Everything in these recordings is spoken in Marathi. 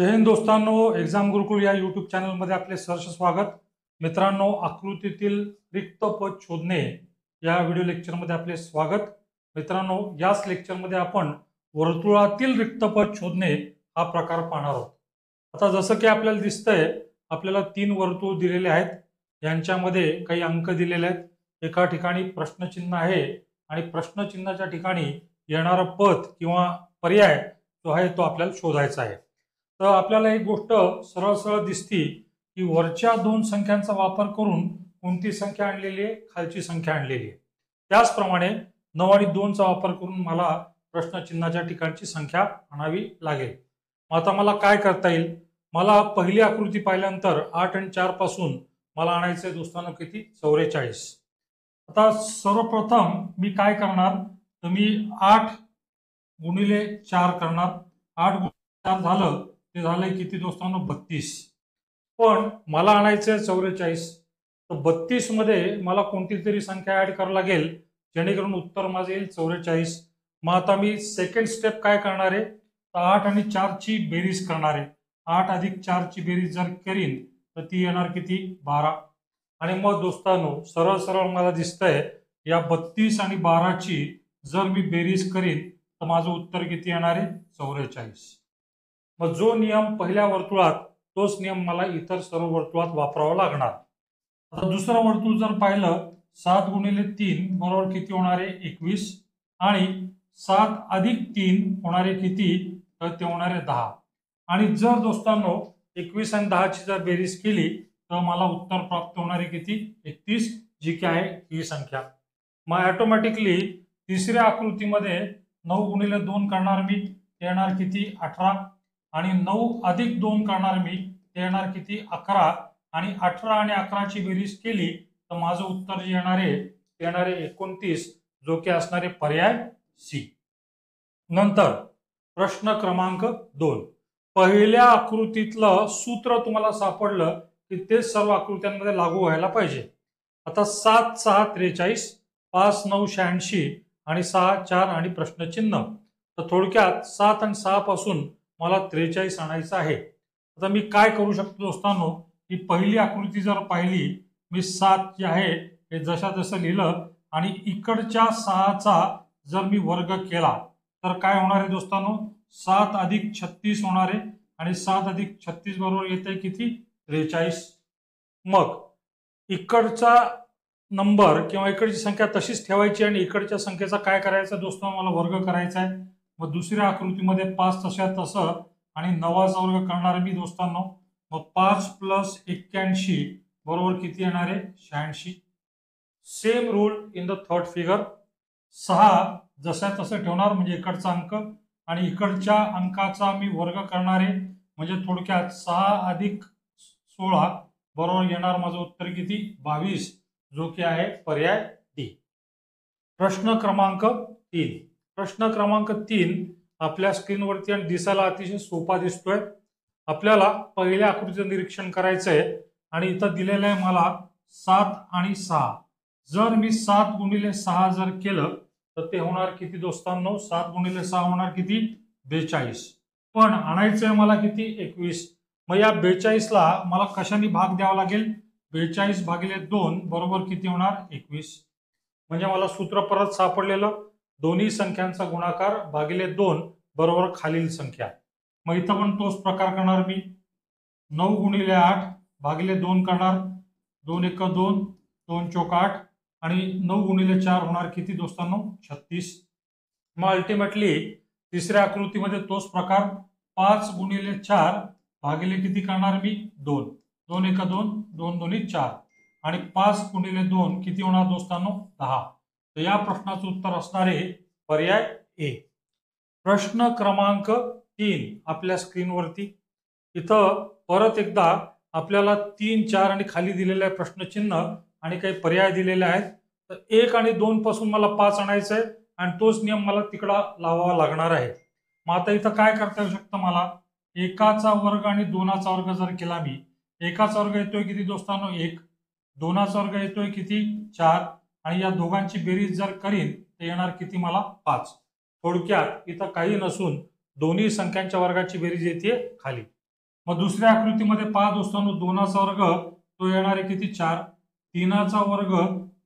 जय हिंद दोस्तांनो, एक्झाम गुरुकुल या यूट्यूब चॅनलमध्ये आपले सहर्ष स्वागत. मित्रांनो, आकृतीतील रिक्त पद शोधणे या व्हिडिओ लेक्चरमध्ये आपले स्वागत. मित्रांनो, याच लेक्चरमध्ये आपण वर्तुळातील रिक्त पद शोधणे हा प्रकार पाहणार आहोत. आता जसं की आपल्याला दिसतंय, आपल्याला 3 वर्तुळ दिलेले आहेत. यांच्यामध्ये काही अंक दिलेले आहेत. एका ठिकाणी प्रश्नचिन्ह आहे आणि प्रश्नचिन्हाच्या ठिकाणी येणारा पद किंवा पर्याय जो आहे तो आपल्याला शोधायचा आहे. तर आपल्याला एक गोष्ट सरळ सरळ दिसती की वरच्या 2 संख्यांचा वापर करून कोणती संख्या आणलेली आहे, खालची संख्या आणलेली आहे. त्याचप्रमाणे 9 आणि 2 चा वापर करून मला प्रश्नचिन्हाच्या ठिकाणची संख्या आणावी लागेल. आता मला काय करता येईल? मला पहिली आकृती पाहिल्यानंतर 8 आणि 4 पासून मला आणायचे दोस्तांनो किती? 44. आता सर्वप्रथम मी काय करणार, तर मी 8 गुणिले 4 करणार. 8 गुणिले 4 झालं, ते झालंय किती दोस्तांनो? 32. पण मला आणायचं आहे 44. तर 32 मध्ये मला कोणती तरी संख्या ऍड करावी लागेल जेणेकरून उत्तर माझं येईल 44. मग आता मी सेकंड स्टेप काय करणार आहे, तर 8 आणि 4 ची बेरीज करणार आहे. 8 अधिक 4 ची बेरीज जर करीन तर ती येणार किती? 12. आणि मग दोस्तांनो, सरळ सरळ मला दिसतंय या 32 आणि 12 ची जर मी बेरीज करीन तर माझं उत्तर किती येणार आहे? 44. मग जो नियम पहिल्या वर्तुळात तोच नियम मला इतर सर्व वर्तुळात वापरावा लागणार. आता दुसरं वर्तुळ जर पाहिलं, 7 गुणिले 3 बरोबर किती होणार आहे? 21. आणि 7 अधिक 3 होणारे किती? तर ते होणार आहे 10. आणि जर दोस्तांनो 21 आणि 10 ची जर बेरीज केली तर मला उत्तर प्राप्त होणार आहे किती? 31, जी की आहे ही संख्या. मग ऑटोमॅटिकली तिसऱ्या आकृतीमध्ये 9 गुणिले 2 करणार मी, ते येणार किती? 18. आणि 9 अधिक 2 करणार मी, ते येणार किती? 11. आणि 18 आणि 11 ची बेरीज केली तर माझं उत्तर जे येणार आहे ते येणार आहे 29, जो की असणारे पर्याय सी. नंतर प्रश्न क्रमांक 2. पहिल्या आकृतीतलं सूत्र तुम्हाला सापडलं की ते सर्व आकृत्यांमध्ये लागू व्हायला पाहिजे. आता 7 6 43, 5 9 86 आणि 6 4 आणि प्रश्नचिन्ह. तर थोडक्यात 7 आणि 6 पासून मला 43 आणायचं आहे. आता मी काय करू शकतो दोस्तांनो, ही पहिली आकृती जर पाहिली, मी 7 जे आहे हे जशा तसं लिहिलं आणि इकडच्या 6 चा जर मी वर्ग केला तर काय होणार आहे दोस्तांनो? 7 अधिक 36 होणार आहे. आणि 7 अधिक 36 बरोबर येते किती? 43. मग इकडचा नंबर किंवा इकडची संख्या तशीच ठेवायची आणि इकडच्या संख्येचा काय करायचं दोस्तांनो? मला वर्ग करायचा आहे. मग दुसऱ्या आकृतीमध्ये 5 तशा तसं आणि 9चा वर्ग करणार मी दोस्तांनो. मग 5 प्लस 81 बरोबर किती येणार आहे? 86. Same rule in the third figure. 6 जशा तसं ठेवणार म्हणजे इकडचा अंक आणि इकडच्या अंकाचा मी वर्ग करणार आहे. म्हणजे थोडक्यात 6 अधिक 16 बरोबर येणार माझं उत्तर किती? 22, जो की आहे पर्याय डी. प्रश्न क्रमांक 3. प्रश्न क्रमांक 3 आपल्या स्क्रीनवरती आणि दिसायला अतिशय सोपा दिसतोय. आपल्याला पहिल्या आकृतीचं निरीक्षण करायचंय आणि इथं दिलेलं आहे मला 7 आणि 6. जर मी 7 गुणिले 6 जर केलं तर ते होणार किती दोस्तांनो? 7 गुणिले 6 होणार किती? 42. पण आणायचंय मला किती? 21. मग या 42 ला मला कशाने भाग द्यावा लागेल? 42 भागिले 2 बरोबर किती होणार? 21. म्हणजे मला सूत्र परत सापडलेलं, दोन्ही संख्यांचा गुणाकार भागिले 2 बरोबर खालील संख्या. मग इथं पण तोच प्रकार करणार मी. 9 गुणिले 8 भागिले 2 करणार. 2 1 2, 2 चौक 8 आणि 9 गुणिले 4 होणार किती दोस्तांनो? 36. मग अल्टिमेटली तिसऱ्या आकृतीमध्ये तोच प्रकार. 5 गुणिले 4 भागिले किती करणार मी? 2. 2 1 2, 2 2 4 आणि 5 गुणिले 2 किती होणार दोस्तांनो? 10. तर या प्रश्नाचं उत्तर असणार आहे पर्याय ए. प्रश्न क्रमांक 3 आपल्या स्क्रीनवरती. इथं परत एकदा आपल्याला 3 4 आणि खाली दिलेलं आहे प्रश्नचिन्ह आणि काही पर्याय दिलेले आहेत. तर 1 आणि 2 पासून मला 5 आणायचं आहे आणि तोच नियम मला तिकडा लावावा लागणार आहे. मग आता इथं काय करता येऊ शकतं मला? 1चा वर्ग आणि 2चा वर्ग जर केला मी, 1चा वर्ग येतोय किती दोस्तांनो? 1. 2चा वर्ग येतोय किती? 4. आणि या दोघांची बेरीज जर करीन तर येणार किती मला? 5. थोडक्यात इथं काही नसून दोन्ही संख्यांच्या वर्गाची बेरीज येते खाली. मग दुसऱ्या आकृतीमध्ये पहा दोस्तांनो, 2चा वर्ग तो येणारे किती 4, 3चा वर्ग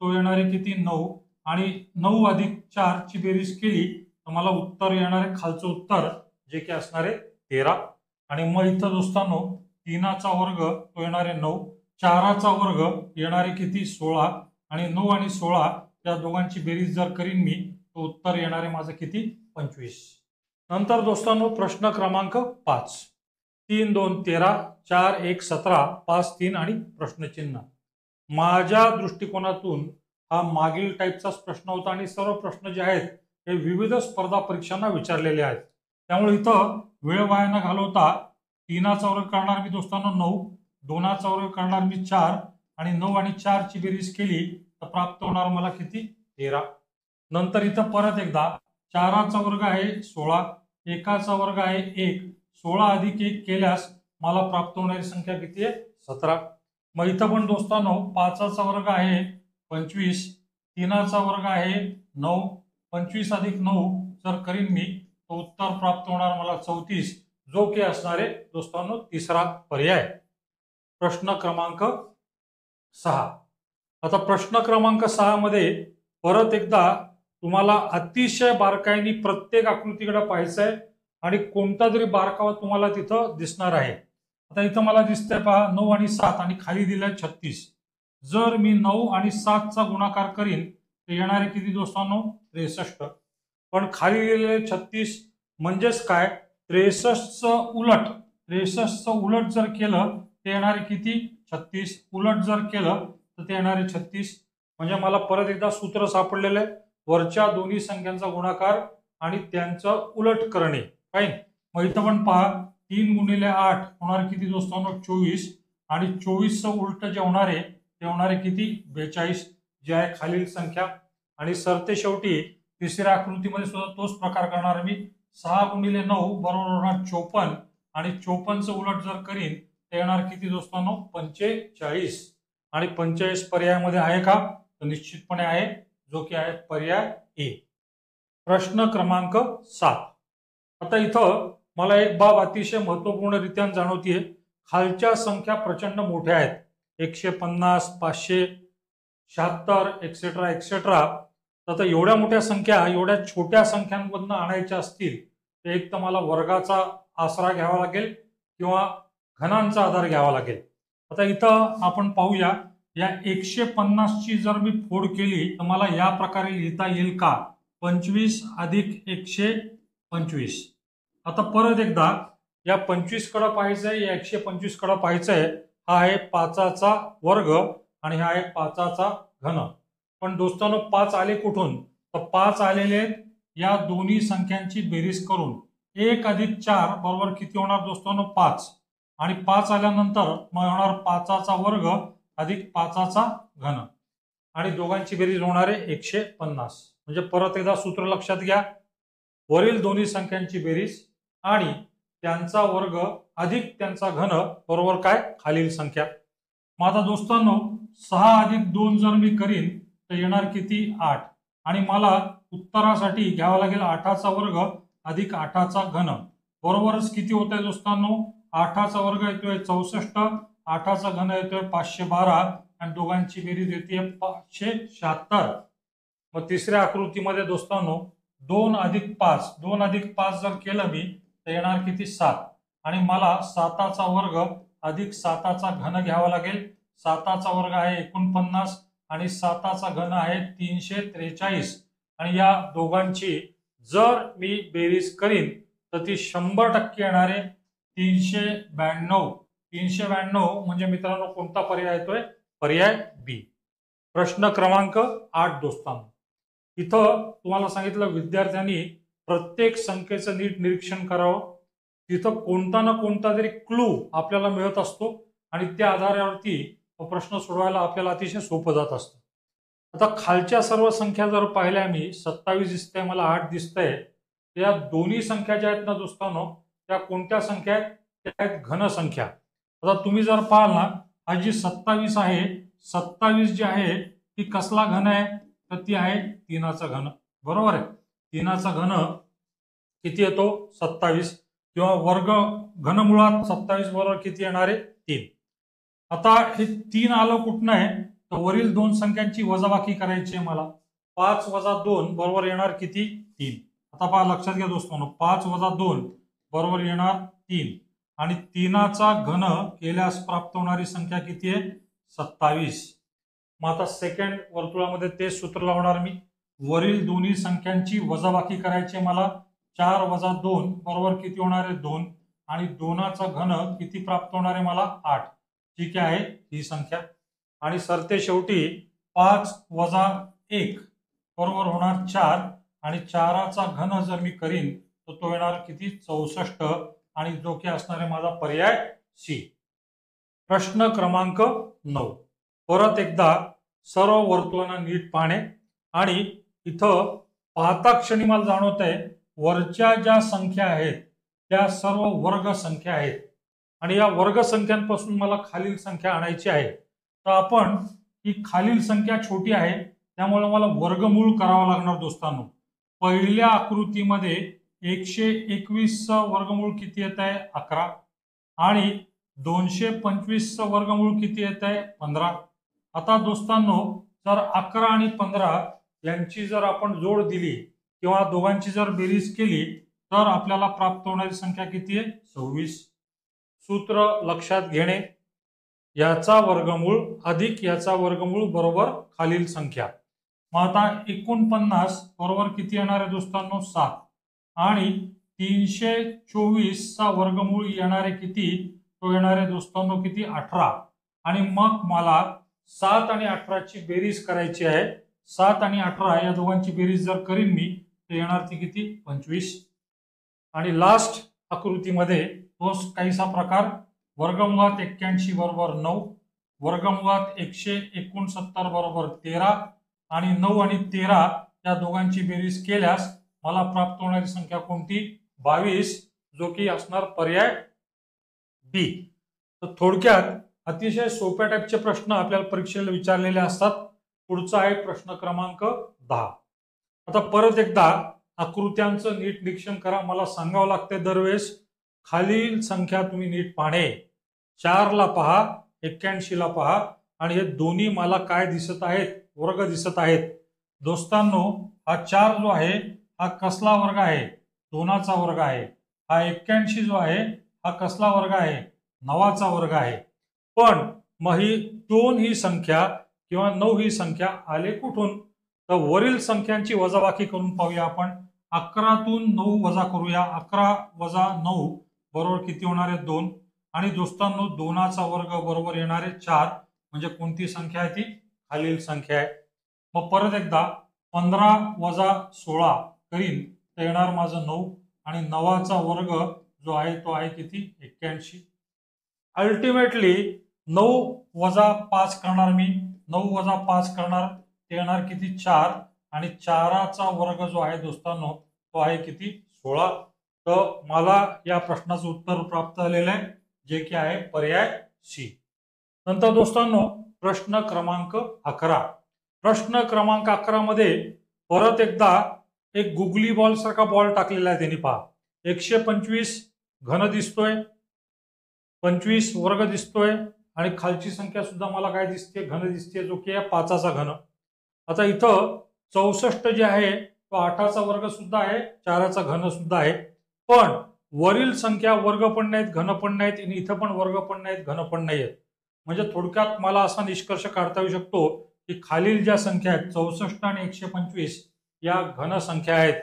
तो येणारे किती 9 आणि 9 अधिक 4 ची बेरीज केली तर मला उत्तर येणारे खालचं उत्तर जे की असणारे 13. आणि मग इथं दोस्तांनो 3चा वर्ग तो येणारे 9, 4चा वर्ग येणारे किती 16 आणि 9 आणि 16 या दोघांची बेरीज जर करीन मी तर उत्तर येणारे माझं किती 25. नंतर दोस्तांनो प्रश्न क्रमांक 5. 3 2 13 4 1 17 5 3 आणि प्रश्नचिन्ह. माझ्या दृष्टिकोनातून हा मागील टाईपचाच प्रश्न होता आणि सर्व प्रश्न जे आहेत हे विविध स्पर्धा परीक्षांना विचारलेले आहेत. त्यामुळे इथं वेळ वाया न घालवता 3चा वर्ग करणार मी दोस्तांनो 9, 2चा वर्ग करणार मी 4 आणि 9 आणि 4 ची बेरीज केली तर प्राप्त होणार मला किती 13. नंतर इथं परत एकदा 4चा वर्ग आहे 16, 1चा वर्ग आहे 1, 16 अधिक 1 केल्यास मला प्राप्त होणारी संख्या किती आहे 17. मग इथं पण दोस्तांनो 5चा वर्ग आहे 25, 3चा वर्ग आहे 9, 25 अधिक 9 जर करीन मी तर उत्तर प्राप्त होणार मला 34, जो की असणारे दोस्तांनो तिसरा पर्याय. प्रश्न क्रमांक 6. आता प्रश्न क्रमांक 6 मध्ये परत एकदा तुम्हाला अतिशय बारकाईने प्रत्येक आकृतीकडे पाहायचं आहे आणि कोणता तरी बारकावा तुम्हाला तिथं दिसणार आहे. आता इथं मला दिसतंय पहा 9 आणि 7 आणि खाली दिलाय 36. जर मी 9 आणि 7चा गुणाकार करीन तर येणारे किती दोस्तांनो 63. पण खाली दिलेले 36 म्हणजेच काय 63चं उलट जर केलं ते येणारे किती 36, उलट जर केलं तर ते येणारे 36. म्हणजे मला परत एकदा सूत्र सापडलेलं आहे, वरच्या दोन्ही संख्यांचा गुणाकार आणि त्यांचं उलट करणे. फाईन. मग इथं पण पहा 3 गुणिले 8 होणार किती दोस्तांनो 24 आणि 24चं उलट जे होणार आहे ते होणारे किती 42 जे आहे खालील संख्या. आणि सरते शेवटी तिसऱ्या आकृतीमध्ये सुद्धा तोच प्रकार करणार मी. 6 गुणिले 9 बरोबर होणार 54 आणि 54चं उलट जर करीन तर येणार किती दोस्तांनो 45. आणि 45 पर्यायामध्ये आहे का तर निश्चितपणे आहे, जो की आहे पर्याय ए. प्रश्न क्रमांक 7. आता इथं मला एक बाब अतिशय महत्वपूर्णरित्या जाणवतीये. खालच्या संख्या प्रचंड मोठ्या आहेत, 150, 576 एक्सेट्रा एक्सेट्रा. तर एवढ्या मोठ्या संख्या एवढ्या छोट्या संख्यांमधून आणायच्या असतील तर एक तर मला वर्गाचा आसरा घ्यावा लागेल किंवा घनांचा आधार घ्यावा लागेल. आता इथं आपण पाहूया, या 150ची जर मी फोड केली तर मला या प्रकारे लिहिता येईल का 25 अधिक 125. आता परत एकदा या 25 कडे पाहायचंय, या 125 कडे पाहायचंय. हा आहे 5चा वर्ग आणि हा आहे 5चा घन. पण दोस्तांनो 5 आले कुठून तर 5 आलेले आहेत या दोन्ही संख्यांची बेरीज करून. 1 अधिक 4 बरोबर किती होणार दोस्तांनो 5 आणि 5 आल्यानंतर मग होणार 5चा वर्ग अधिक 5चा घन आणि दोघांची बेरीज होणार आहे 150. म्हणजे परत एकदा सूत्र लक्षात घ्या, वरील दोन्ही संख्यांची बेरीज आणि त्यांचा वर्ग अधिक त्यांचा घन बरोबर काय खालील संख्या. मग आता दोस्तांनो 6 अधिक 2 जर मी करीन तर येणार किती 8 आणि मला उत्तरासाठी घ्यावा लागेल 8चा वर्ग अधिक 8चा घन. बरोबरच किती होत आहे दोस्तांनो 8चा वर्ग येतोय 64, 8चा घन येतोय 512 आणि दोघांची बेरीज येते 576. मग तिसऱ्या आकृतीमध्ये दोस्तांनो 2 अधिक 5 जर केलं मी तर येणार किती 7 आणि मला 7चा वर्ग अधिक 7चा घन घ्यावा लागेल. 7चा वर्ग आहे 49 आणि 7चा घन आहे 343 आणि या दोघांची जर मी बेरीज करीन तर ती 100% येणार आहे 392. 392 म्हणजे मित्रांनो कोणता पर्याय येतोय पर्याय बी. प्रश्न क्रमांक 8 दोस्तांनो, इथं तुम्हाला सांगितलं विद्यार्थ्यांनी प्रत्येक संख्येचं नीट निरीक्षण करावं. तिथं कोणता ना कोणता तरी क्लू आपल्याला मिळत असतो आणि त्या आधारावरती प्रश्न सोडवायला आपल्याला अतिशय सोपं जात असतं. आता खालच्या सर्व संख्या जर पाहिल्या मी 27 दिसतंय, मला 8 दिसतंय. या दोन्ही संख्या ज्या आहेत ना दोस्तांनो त्या कोणत्या संख्या आहेत, त्या आहेत घन संख्या. आता तुम्ही जर पाहाल ना हा जी 27 आहे, 27 जी आहे ती कसला घन आहे तर ती आहे 3चा घन. बरोबर आहे, 3चा घन किती येतो 27. किंवा वर्ग घनमुळात 27 बरोबर किती येणार आहे 3. आता हे 3 आलं कुठनं आहे तर वरील दोन संख्यांची वजाबाकी करायची आहे मला. 5 वजा 2 बरोबर येणार किती 3. आता पहा लक्षात घ्या दोस्तांनो 5 वजा 2 बरोबर येणार 3 आणि 3चा घन केल्यास प्राप्त होणारी संख्या किती आहे 27. मग आता सेकंड वर्तुळामध्ये ते सूत्र लावणार मी. वरील दोन्ही संख्यांची वजाबाकी करायची मला. 4 वजा 2 बरोबर किती होणार आहे 2 आणि 2चा घन किती प्राप्त होणार आहे मला 8. ठीक आहे ही संख्या आणि सरते शेवटी 5 वजा 1 बरोबर होणार 4 आणि 4चा घन जर मी करीन तर तो येणार किती 64 आणि जो की असणार आहे माझा पर्याय सी. प्रश्न क्रमांक 9. परत एकदा सर्व वर्तुळांना नीट पाहणे आणि इथं पाहता क्षणी मला जाणवत आहे वरच्या ज्या संख्या आहेत त्या सर्व वर्ग संख्या आहेत आणि या वर्ग संख्यांपासून मला खालील संख्या आणायची आहे. तर आपण ही खालील संख्या छोटी आहे त्यामुळे मला वर्गमूळ करावं लागणार दोस्तांनो. पहिल्या आकृतीमध्ये 121 चं वर्गमूळ किती येत आहे 11 आणि 225 चं वर्गमूळ किती येत आहे 15. आता दोस्तांनो जर 11 आणि 15 यांची जर आपण जोड दिली किंवा दोघांची जर बेरीज केली तर आपल्याला प्राप्त होणारी संख्या किती आहे 26. सूत्र लक्षात घेणे याचा वर्गमूळ अधिक याचा वर्गमूळ बरोबर खालील संख्या. मग आता 49 बरोबर किती येणार आहे दोस्तांनो 7 आणि 324 चा वर्गमूळ येणार आहे किती तो येणार आहे दोस्तांनो किती 18 आणि मग मला 7 आणि 18 ची बेरीज करायची आहे. 7 आणि 18 या दोघांची बेरीज जर करीन मी तर येणार ती किती 25 आणि लास्ट आकृतीमध्ये तोच काहीसा प्रकार वर्गमुळात 81 बरोबर 9 वर्गमुळात 169 बरोबर 13 आणि 9 आणि 13 या दोघांची बेरीज केल्यास मला प्राप्त होणारी संख्या कोणती 22 जो की असणार पर्याय बी. तर थोडक्यात अतिशय सोप्या टाईपचे प्रश्न आपल्याला परीक्षेला विचारलेले असतात. पुढचा आहे प्रश्न क्रमांक 10. आता परत एकदा आकृत्यांचं नीट निरीक्षण करा. मला सांगावं लागते दरवेळेस खालील संख्या तुम्ही नीट पाहणे. 4 ला पहा 81 ला पहा आणि हे दोन्ही मला काय दिसत आहेत वर्ग दिसत आहेत. दोस्तांनो हा 4 जो आहे हा कसला वर्ग आहे 2चा वर्ग आहे. हा 81 जो आहे हा कसला वर्ग आहे 9चा वर्ग आहे. पण मग ही 2 ही संख्या किंवा 9 ही संख्या आले कुठून तर वरील संख्यांची वजाबाकी करून पाहूया आपण. 11 तून 9 वजा करूया. 11 वजा 9 बरोबर किती होणार आहे 2 आणि दोस्तांनो 2चा वर्ग बरोबर येणार आहे 4 म्हणजे कोणती संख्या आहे ती खालील संख्या आहे. मग परत एकदा 15 वजा 16 करीन तर येणार माझं 9 आणि 9चा वर्ग जो आहे तो आहे किती 81. अल्टिमेटली 9 वजा 5 करणार मी 9 वजा 5 करणार ते येणार किती 4 आणि 4चा वर्ग जो आहे दोस्तांनो तो आहे किती 16. तर मला या प्रश्नाचं उत्तर प्राप्त झालेलं आहे जे की आहे पर्याय सी. नंतर दोस्तांनो प्रश्न क्रमांक 11. प्रश्न क्रमांक 11 मध्ये परत एकदा एक गुगली बॉल सारखा बॉल टाकलेला आहे त्यांनी पहा. 125 घन दिसतोय 25 वर्ग दिसतोय आणि खालची संख्या सुद्धा मला काय दिसते घन दिसते जो की आहे 5चा घन. आता इथं 64 जे आहे तो 8चा वर्ग सुद्धा आहे 4चा घन सुद्धा आहे. पण वरील संख्या वर्ग पण नाहीत घन पण नाहीत आणि इथं पण वर्ग पण नाहीत घन पण नाहीत. म्हणजे थोडक्यात मला असा निष्कर्ष काढता येऊ शकतो की खालील ज्या संख्या आहेत 64 आणि 125 या घन संख्या आहेत.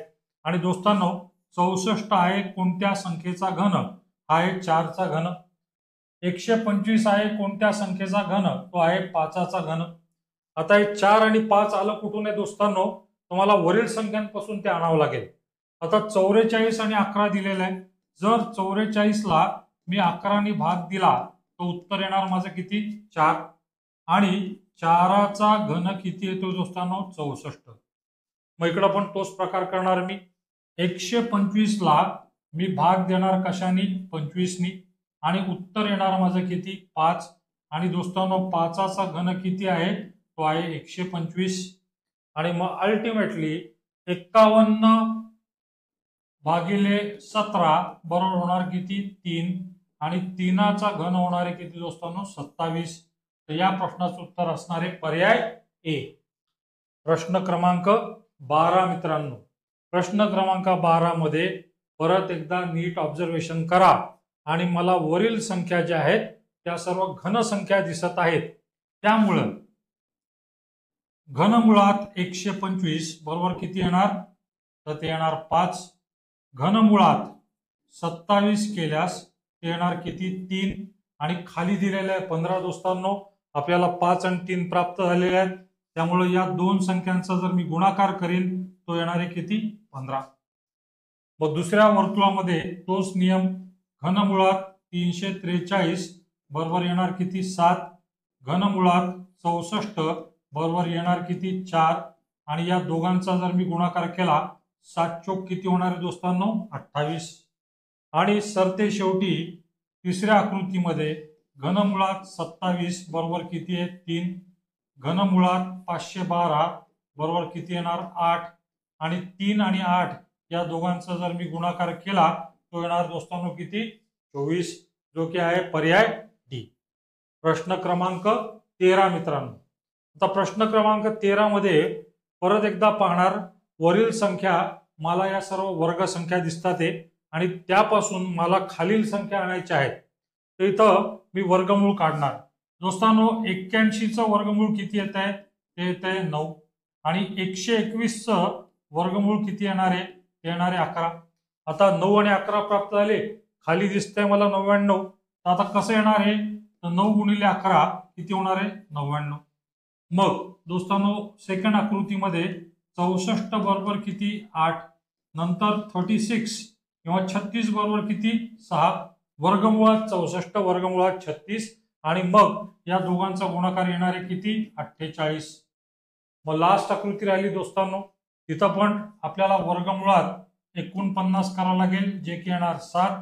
आणि दोस्तांनो 64 आहे कोणत्या संख्येचा घन हा आहे 4चा घन. 125 आहे कोणत्या संख्येचा घन तो आहे 5चा घन. आता हे 4 आणि 5 आलं कुठून आहे दोस्तांनो तुम्हाला वरील संख्यांपासून ते आणावं लागेल. आता 44 आणि 11 दिलेलं आहे. जर 44 ला मी 11 ने भाग दिला तर उत्तर येणार माझं किती 4 आणि 4चा घन किती येतो दोस्तांनो 64. मग इकडं पण तोच प्रकार करणार मी. 125 ला मी भाग देणार कशाने 25 नी आणि उत्तर येणार माझं किती 5 आणि दोस्तांनो 5चा घन किती आहे तो आहे 125 आणि मग अल्टिमेटली 51 भागिले 17 बरोबर होणार किती 3 आणि 3चा घन होणार आहे किती दोस्तांनो 27. तर या प्रश्नाचं उत्तर असणार आहे पर्याय ए. प्रश्न क्रमांक 12 मित्रांनो, प्रश्न क्रमांक 12 मध्ये परत एकदा नीट ऑब्झर्वेशन करा आणि मला वरील संख्या ज्या आहेत त्या सर्व घन संख्या दिसत आहेत. त्यामुळे घनमुळात 125 बरोबर किती येणार तर ते येणार 5. घनमुळात 27 केल्यास ते येणार किती 3 आणि खाली दिलेले आहे 15 दोस्तांनो. आपल्याला 5 आणि 3 प्राप्त झालेले आहेत. त्यामुळे या दोन संख्यांचा जर मी गुणाकार करीन तो येणार आहे किती 15. मग दुसऱ्या वर्तुळामध्ये तोच नियम, घनमुळात 343 बरोबर येणार किती 7. घनमुळात 64 बरोबर येणार किती 4 आणि या दोघांचा जर मी गुणाकार केला 7 चोक किती होणार आहे दोस्तांनो 28. आणि सरते शेवटी तिसऱ्या आकृतीमध्ये घनमुळात 27 बरोबर किती आहे 3. घनमुळात 512 बरोबर किती येणार 8 आणि 3 आणि 8 या दोघांचा जर मी गुणाकार केला तो येणार दोस्तांनो किती 24, जो की आहे पर्याय डी. प्रश्न क्रमांक 13 मित्रांनो, आता प्रश्न क्रमांक 13 मध्ये परत एकदा पाहणार, वरील संख्या मला या सर्व वर्ग संख्या दिसतात आणि त्यापासून मला खालील संख्या आणायच्या आहेत. तर इथं मी वर्गमूळ काढणार दोस्तांनो. 81चं वर्गमूळ किती येत आहे ते येत आहे 9 आणि 121चं वर्गमूळ किती येणार आहे ते येणार आहे 11. आता 9 आणि 11 प्राप्त झाले, खाली दिसतंय मला 99. तर आता कसं येणार आहे तर 9 गुणिले 11 किती होणार आहे 99. मग दोस्तांनो सेकंड आकृतीमध्ये 64 बरोबर किती 8, नंतर 36 किंवा 36 बरोबर किती 6, वर्गमुळात 64 वर्गमुळात 36 आणि मग या दोघांचा गुणाकार येणार आहे किती 48. मग लास्ट आकृती राहिली दोस्तांनो, तिथं पण आपल्याला वर्गमुळात 49 करावं लागेल जे की येणार 7,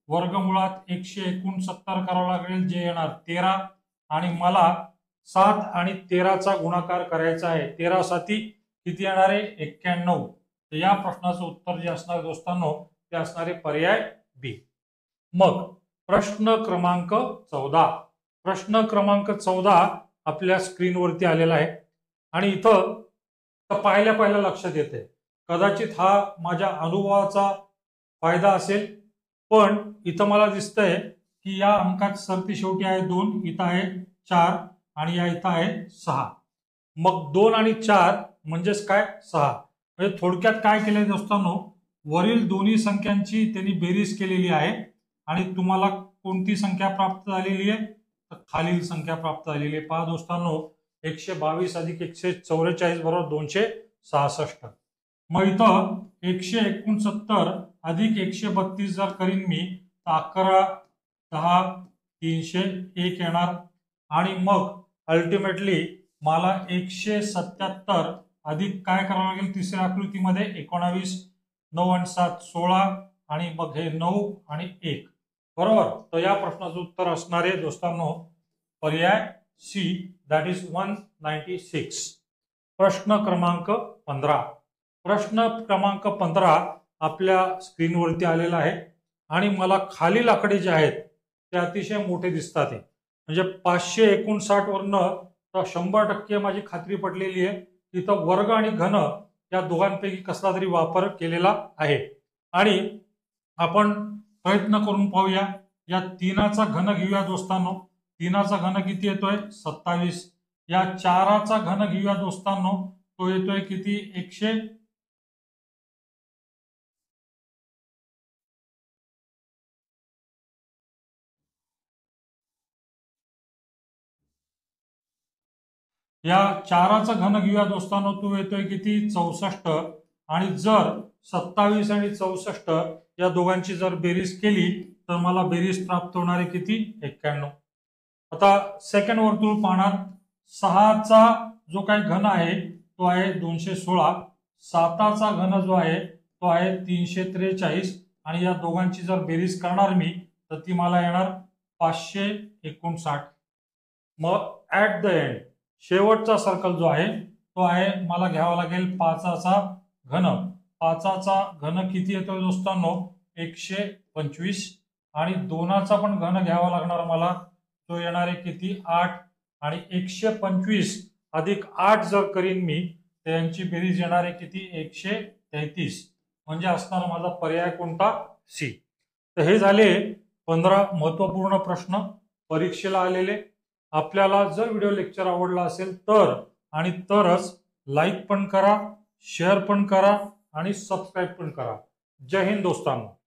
वर्गमुळात 169 करावं लागेल जे येणार 13 आणि मला 7 आणि 13चा गुणाकार करायचा आहे. 13 साती किती येणार आहे 91. तर या प्रश्नाचं उत्तर जे असणार दोस्तांनो ते असणारे पर्याय बी. मग प्रश्न क्रमांक 14, प्रश्न क्रमांक 14 आपल्या स्क्रीनवरती आलेला आहे आणि इथं पाहिल्या लक्षात येते, कदाचित हा माझ्या अनुभवाचा फायदा असेल, पण इथं मला दिसतंय की या अंकात सरती शेवटी आहे 2, इथं आहे 4 आणि या इथं आहे 6. मग 2 आणि 4 म्हणजेच काय 6. म्हणजे थोडक्यात काय केलंय दोस्तांनो, वरील दोन्ही संख्यांची त्यांनी बेरीज केलेली आहे आणि तुम्हाला कोणती संख्या प्राप्त झालेली आहे तर खालील संख्या प्राप्त झालेली आहे. पहा दोस्तांनो 122 अधिक 144 बरोबर 266. मग इथं 169 अधिक 132 जर करीन मी तर 11 10 301 येणार आणि मग अल्टिमेटली मला 177 अधिक काय करावं लागेल तिसऱ्या आकृतीमध्ये 19, 9 आणि 7 16 आणि मग हे 9 आणि 1 बरोबर. तर या प्रश्नाचं उत्तर असणार आहे दोस्तांनो पर्याय सी, दॅट इज 196. प्रश्न क्रमांक 15, प्रश्न क्रमांक 15 आपल्या स्क्रीनवरती आलेला आहे आणि मला खालील आकडे जे आहेत ते अतिशय मोठे दिसतात. म्हणजे 559 वरनं तर 100% माझी खात्री पटलेली आहे तिथं वर्ग आणि घन या दोघांपैकी कसला तरी वापर केलेला आहे. आणि आपण प्रयत्न करून पाहूया, या 3चा घन घेऊया दोस्तांनो. 3चा घन किती येतोय 27. या 4चा घन घेऊया दोस्तांनो, तो येतोय किती 100. या 4चा घन घेऊया दोस्तांनो, तो येतोय किती 64 आणि जर 27 आणि 64 या दोघांची जर बेरीज केली तर मला बेरीज प्राप्त होणार आहे किती 91. आता सेकंड वर्तुळ पाहणार, 6चा जो काही घन आहे तो आहे 216, 7चा घन जो आहे तो आहे 343 आणि या दोघांची जर बेरीज करणार मी तर ती मला येणार 559. मग ऍट द एंड शेवटचा सर्कल जो आहे तो आहे मला घ्यावा लागेल 5चा घन पाचाचा घन किती येतोय दोस्तांनो 125 आणि 2चा पण घन घ्यावा लागणार मला, तो येणार आहे किती 8 आणि 125 अधिक 8 जर करीन मी तर यांची बेरीज येणार आहे किती 133, म्हणजे असणार माझा पर्याय कोणता सी. तर हे झाले 15 महत्वपूर्ण प्रश्न परीक्षेला आलेले. आपल्याला जर व्हिडिओ लेक्चर आवडला असेल तर आणि तरच लाईक पण करा, शेअर पण करा आणि सबस्क्राईब पण करा. जय हिंद दोस्तांनो.